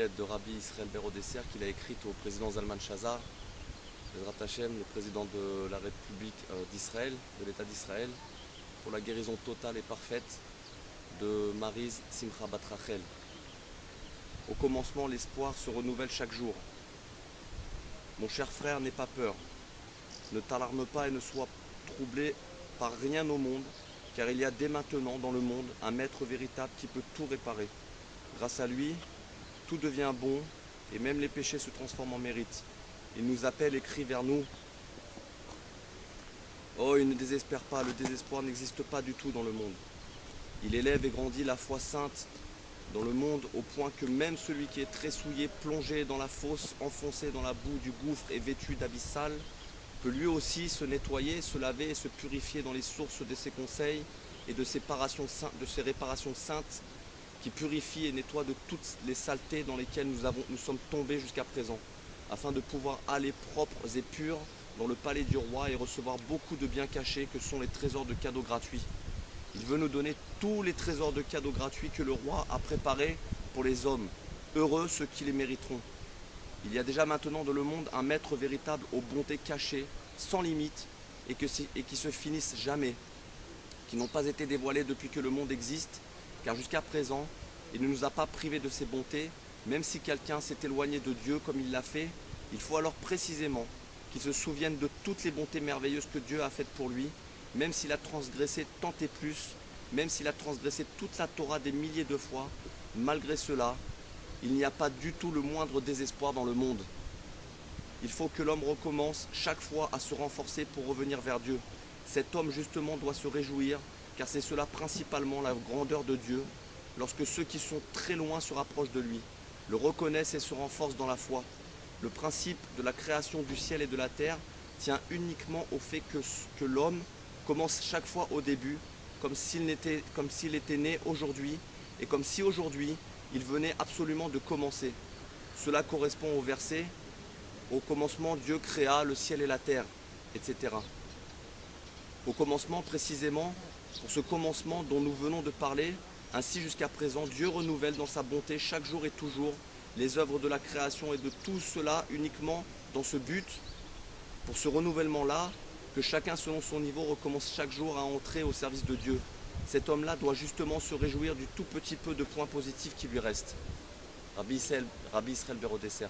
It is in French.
lettre de Rabbi Israël Ber Odesser qu'il a écrite au président Zalman Shazar, Bezrat Hashem, le président de la République d'Israël, de l'État d'Israël, pour la guérison totale et parfaite de Maryse Simcha Bat Rachel. Au commencement, l'espoir se renouvelle chaque jour. Mon cher frère, n'aie pas peur. Ne t'alarme pas et ne sois troublé par rien au monde, car il y a dès maintenant dans le monde un maître véritable qui peut tout réparer. Grâce à lui, tout devient bon et même les péchés se transforment en mérite. Il nous appelle et crie vers nous. Oh, il ne désespère pas, le désespoir n'existe pas du tout dans le monde. Il élève et grandit la foi sainte dans le monde au point que même celui qui est très souillé, plongé dans la fosse, enfoncé dans la boue du gouffre et vêtu d'habits sales, peut lui aussi se nettoyer, se laver et se purifier dans les sources de ses conseils et de ses réparations saintes qui purifient et nettoient de toutes les saletés dans lesquelles nous sommes tombés jusqu'à présent, afin de pouvoir aller propres et purs dans le palais du roi et recevoir beaucoup de biens cachés que sont les trésors de cadeaux gratuits. Il veut nous donner tous les trésors de cadeaux gratuits que le roi a préparés pour les hommes. Heureux ceux qui les mériteront. Il y a déjà maintenant dans le monde un maître véritable aux bontés cachées, sans limite, et qui se finissent jamais, qui n'ont pas été dévoilées depuis que le monde existe, car jusqu'à présent, il ne nous a pas privés de ses bontés. Même si quelqu'un s'est éloigné de Dieu comme il l'a fait, il faut alors précisément qu'il se souvienne de toutes les bontés merveilleuses que Dieu a faites pour lui, même s'il a transgressé tant et plus, même s'il a transgressé toute la Torah des milliers de fois. Malgré cela, il n'y a pas du tout le moindre désespoir dans le monde. Il faut que l'homme recommence chaque fois à se renforcer pour revenir vers Dieu. Cet homme justement doit se réjouir, car c'est cela principalement la grandeur de Dieu, lorsque ceux qui sont très loin se rapprochent de lui, le reconnaissent et se renforcent dans la foi. Le principe de la création du ciel et de la terre tient uniquement au fait que l'homme commence chaque fois au début, comme s'il était né aujourd'hui, et comme si aujourd'hui il venait absolument de commencer. Cela correspond au verset « Au commencement Dieu créa le ciel et la terre », etc. Au commencement précisément, pour ce commencement dont nous venons de parler, ainsi jusqu'à présent, Dieu renouvelle dans sa bonté chaque jour et toujours les œuvres de la création et de tout cela uniquement dans ce but, pour ce renouvellement-là, que chacun selon son niveau recommence chaque jour à entrer au service de Dieu. Cet homme-là doit justement se réjouir du tout petit peu de points positifs qui lui restent. Rabbi Israël Ber Odesser.